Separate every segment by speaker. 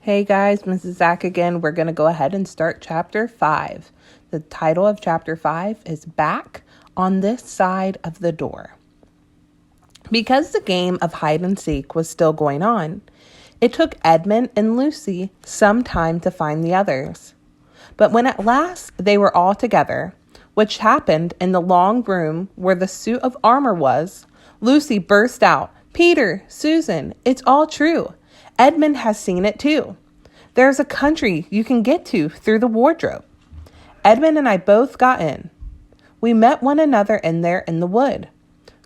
Speaker 1: Hey guys, Mrs. Zach again. We're going to go ahead and start chapter 5. The title of chapter 5 is Back on This Side of the Door. Because the game of hide and seek was still going on, it took Edmund and Lucy some time to find the others. But when at last they were all together, which happened in the long room where the suit of armor was, Lucy burst out, "Peter, Susan, it's all true. Edmund has seen it too. There's a country you can get to through the wardrobe. Edmund and I both got in. We met one another in there in the wood.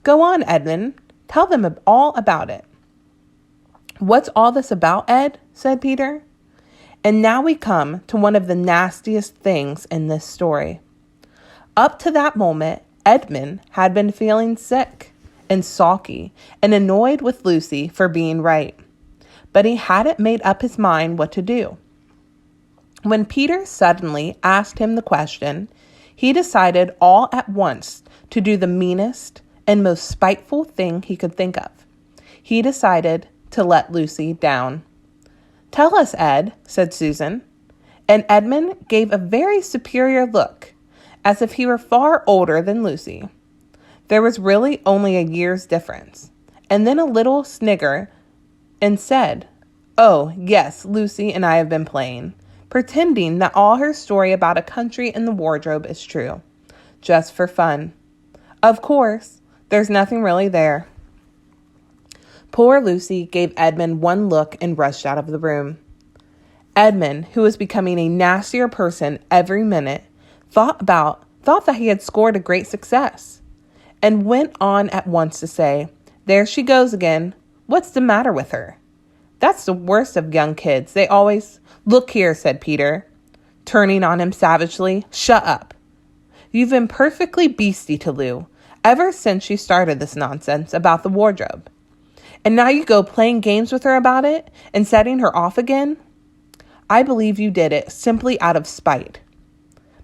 Speaker 1: Go on, Edmund. Tell them all about it." "What's all this about, Ed?" said Peter. And now we come to one of the nastiest things in this story. Up to that moment, Edmund had been feeling sick and sulky and annoyed with Lucy for being right. But he hadn't made up his mind what to do. When Peter suddenly asked him the question, he decided all at once to do the meanest and most spiteful thing he could think of. He decided to let Lucy down. "Tell us, Ed," said Susan. And Edmund gave a very superior look, as if he were far older than Lucy. There was really only a year's difference, and then a little snigger and said, "Oh, yes, Lucy and I have been playing, pretending that all her story about a country in the wardrobe is true, just for fun. Of course, there's nothing really there." Poor Lucy gave Edmund one look and rushed out of the room. Edmund, who was becoming a nastier person every minute, thought that he had scored a great success, and went on at once to say, "There she goes again. What's the matter with her? That's the worst of young kids. They always—" "Look here," said Peter, turning on him savagely. "Shut up. You've been perfectly beastly to Lou ever since she started this nonsense about the wardrobe. And now you go playing games with her about it and setting her off again. I believe you did it simply out of spite."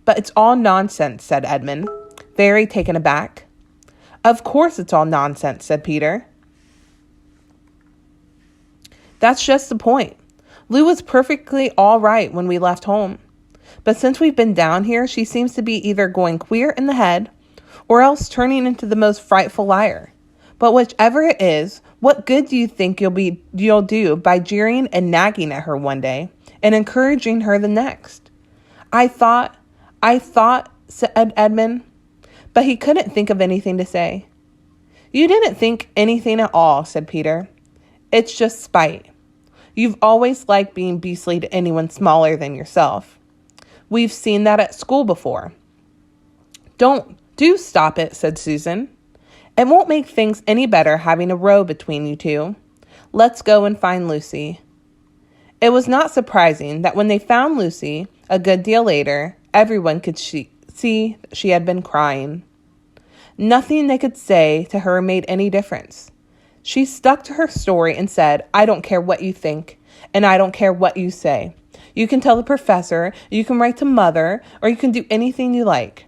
Speaker 1: "But it's all nonsense," said Edmund, very taken aback. "Of course it's all nonsense," said Peter. "That's just the point. Lou was perfectly all right when we left home. But since we've been down here, she seems to be either going queer in the head or else turning into the most frightful liar. But whichever it is, what good do you think you'll do by jeering and nagging at her one day and encouraging her the next?" I thought, said Edmund, but he couldn't think of anything to say. "You didn't think anything at all," said Peter. "It's just spite. You've always liked being beastly to anyone smaller than yourself. We've seen that at school before." Do stop it," said Susan. "It won't make things any better having a row between you two. Let's go and find Lucy." It was not surprising that when they found Lucy, a good deal later, everyone could see she had been crying. Nothing they could say to her made any difference. She stuck to her story and said, "I don't care what you think, and I don't care what you say. You can tell the professor, you can write to Mother, or you can do anything you like.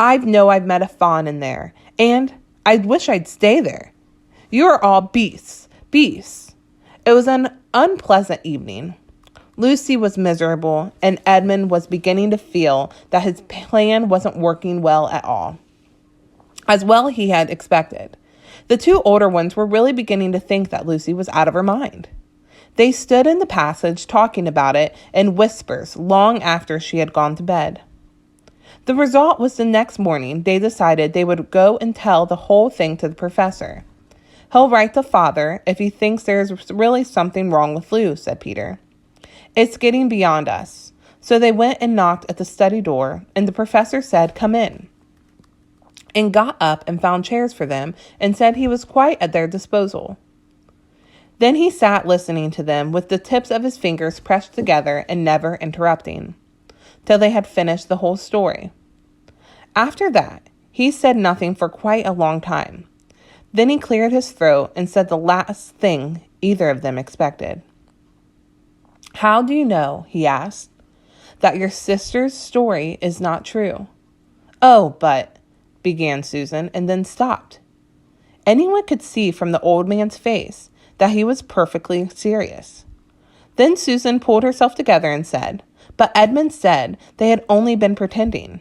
Speaker 1: I've met a fawn in there, and I wish I'd stay there. You are all beasts. It was an unpleasant evening. Lucy was miserable, and Edmund was beginning to feel that his plan wasn't working well at all, as well he had expected. The two older ones were really beginning to think that Lucy was out of her mind. They stood in the passage talking about it in whispers long after she had gone to bed. The result was the next morning they decided they would go and tell the whole thing to the professor. "He'll write to Father if he thinks there's really something wrong with Lou," said Peter. "It's getting beyond us." So they went and knocked at the study door, and the professor said, "Come in," and got up and found chairs for them and said he was quite at their disposal. Then he sat listening to them with the tips of his fingers pressed together and never interrupting, till they had finished the whole story. After that, he said nothing for quite a long time. Then he cleared his throat and said the last thing either of them expected. "How do you know," he asked, "that your sister's story is not true?" "Oh, but—" began Susan, and then stopped. Anyone could see from the old man's face that he was perfectly serious. Then Susan pulled herself together and said, "But Edmund said they had only been pretending."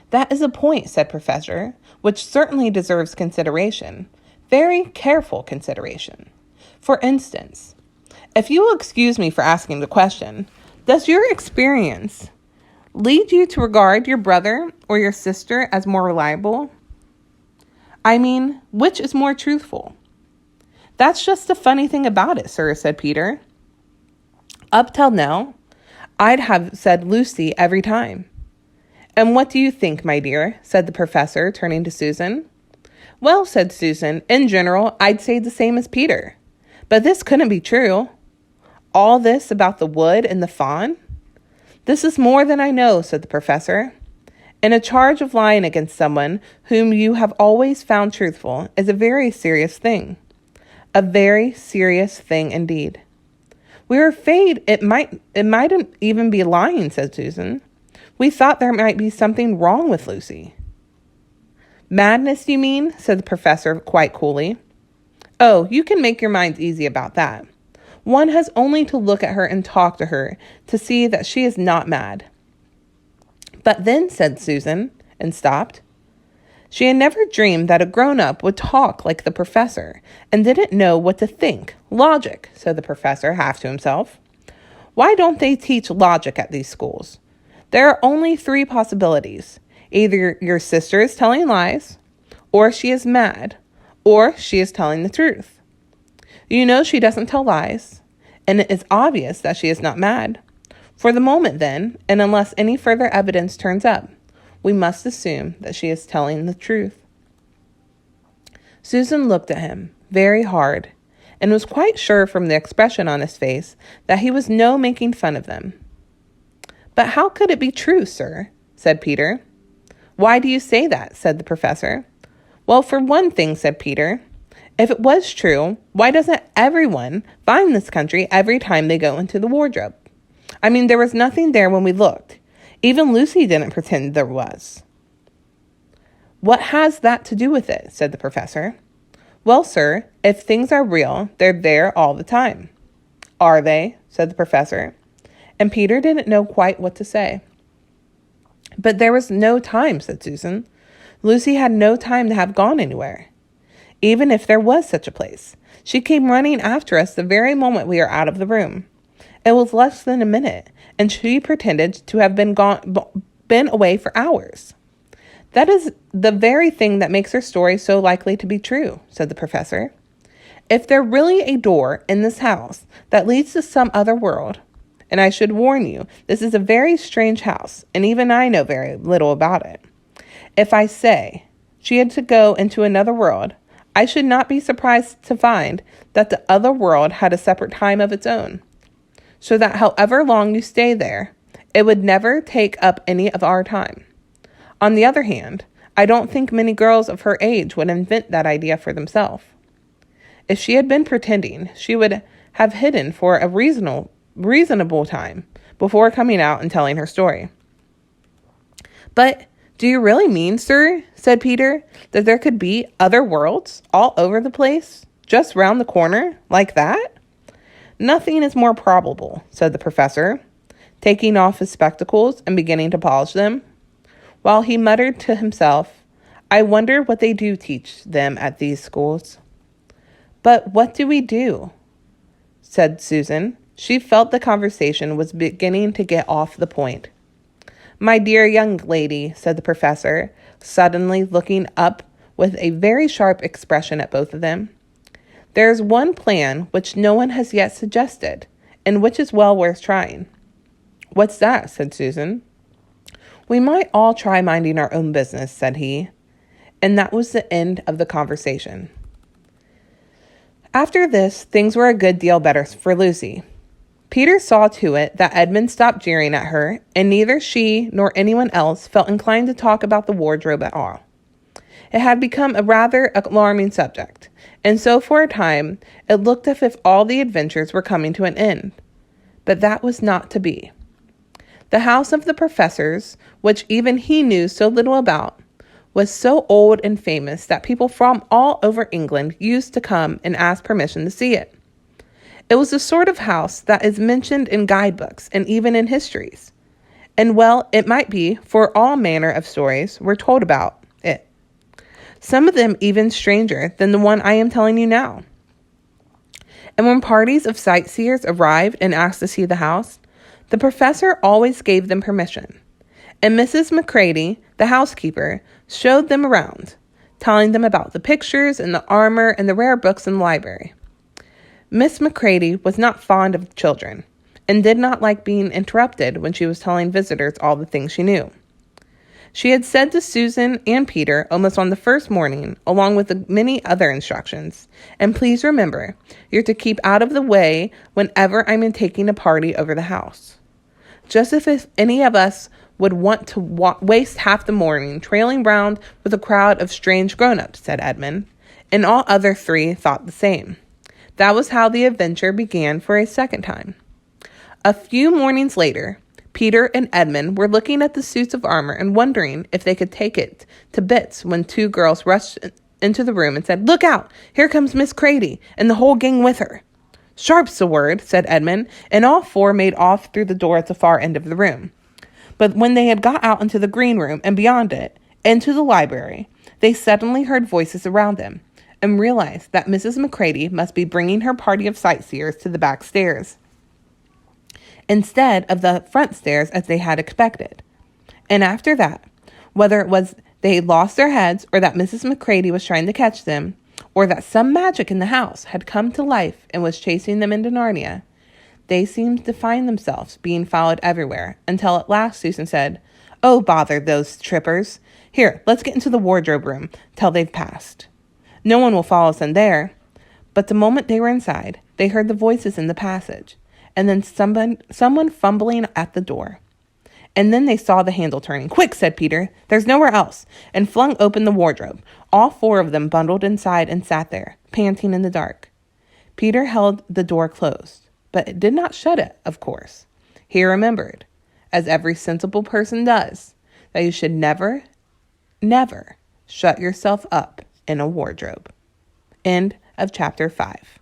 Speaker 1: "That is a point," said Professor, "which certainly deserves consideration. Very careful consideration. For instance, if you will excuse me for asking the question, does your experience lead you to regard your brother or your sister as more reliable? I mean, which is more truthful?" "That's just the funny thing about it, sir," said Peter. "Up till now, I'd have said Lucy every time." "And what do you think, my dear?" said the professor, turning to Susan. "Well," said Susan, "in general, I'd say the same as Peter. But this couldn't be true. All this about the wood and the fawn?" "This is more than I know," said the professor. "And a charge of lying against someone whom you have always found truthful is a very serious thing. A very serious thing indeed." "We were afraid it mightn't even be lying," said Susan. "We thought there might be something wrong with Lucy." "Madness, you mean?" said the professor quite coolly. "Oh, you can make your minds easy about that. One has only to look at her and talk to her to see that she is not mad." "But then," said Susan, and stopped. She had never dreamed that a grown-up would talk like the professor and didn't know what to think. "Logic," said the professor, half to himself. "Why don't they teach logic at these schools? There are only three possibilities. Either your sister is telling lies, or she is mad, or she is telling the truth. You know she doesn't tell lies, and it is obvious that she is not mad. For the moment, then, and unless any further evidence turns up, we must assume that she is telling the truth." Susan looked at him very hard and was quite sure from the expression on his face that he was no making fun of them. "But how could it be true, sir?" said Peter. "Why do you say that?" said the professor. "Well, for one thing," said Peter, "if it was true, why doesn't everyone find this country every time they go into the wardrobe? I mean, there was nothing there when we looked. Even Lucy didn't pretend there was." "What has that to do with it?" said the professor. "Well, sir, if things are real, they're there all the time." "Are they?" said the professor. And Peter didn't know quite what to say. "But there was no time," said Susan. "Lucy had no time to have gone anywhere. Even if there was such a place, she came running after us the very moment we are out of the room. It was less than a minute, and she pretended to have been away for hours." "That is the very thing that makes her story so likely to be true," said the professor. "If there really a door in this house that leads to some other world, and I should warn you, this is a very strange house, and even I know very little about it. If I say she had to go into another world, I should not be surprised to find that the other world had a separate time of its own, so that however long you stay there, it would never take up any of our time. On the other hand, I don't think many girls of her age would invent that idea for themselves. If she had been pretending, she would have hidden for a reasonable time before coming out and telling her story." "But do you really mean, sir," said Peter, "that there could be other worlds all over the place, just round the corner, like that?" "Nothing is more probable," said the professor, taking off his spectacles and beginning to polish them, while he muttered to himself, "I wonder what they do teach them at these schools." "But what do we do?" said Susan. She felt the conversation was beginning to get off the point. "My dear young lady," said the professor, suddenly looking up with a very sharp expression at both of them, "there is one plan which no one has yet suggested, and which is well worth trying." "What's that?" said Susan. "We might all try minding our own business," said he. And that was the end of the conversation. After this, things were a good deal better for Lucy. Peter saw to it that Edmund stopped jeering at her, and neither she nor anyone else felt inclined to talk about the wardrobe at all. It had become a rather alarming subject, and so for a time it looked as if all the adventures were coming to an end. But that was not to be. The house of the professors, which even he knew so little about, was so old and famous that people from all over England used to come and ask permission to see it. It was the sort of house that is mentioned in guidebooks and even in histories. And well, it might be, for all manner of stories were told about it. Some of them even stranger than the one I am telling you now. And when parties of sightseers arrived and asked to see the house, the professor always gave them permission. And Mrs. McCready, the housekeeper, showed them around, telling them about the pictures and the armor and the rare books in the library. Miss McCready was not fond of children and did not like being interrupted when she was telling visitors all the things she knew. She had said to Susan and Peter almost on the first morning, along with the many other instructions, and please remember, you're to keep out of the way whenever I'm taking a party over the house. Just as if any of us would want to waste half the morning trailing round with a crowd of strange grown-ups, said Edmund, and all other three thought the same. That was how the adventure began for a second time. A few mornings later, Peter and Edmund were looking at the suits of armor and wondering if they could take it to bits when two girls rushed into the room and said, "Look out! Here comes Miss Crady, and the whole gang with her." "Sharp's the word," said Edmund, and all four made off through the door at the far end of the room. But when they had got out into the green room and beyond it, into the library, they suddenly heard voices around them and realized that Mrs. McCready must be bringing her party of sightseers to the back stairs instead of the front stairs as they had expected. And after that, whether it was they had lost their heads or that Mrs. McCready was trying to catch them, or that some magic in the house had come to life and was chasing them into Narnia, they seemed to find themselves being followed everywhere until at last Susan said, "Oh, bother those trippers. Here, let's get into the wardrobe room till they've passed. No one will follow us in there." But the moment they were inside, they heard the voices in the passage, and then someone fumbling at the door. And then they saw the handle turning. "Quick," said Peter, "there's nowhere else," and flung open the wardrobe. All four of them bundled inside and sat there, panting in the dark. Peter held the door closed, but it did not shut it, of course. He remembered, as every sensible person does, that you should never, never shut yourself up in a wardrobe. End of chapter 5.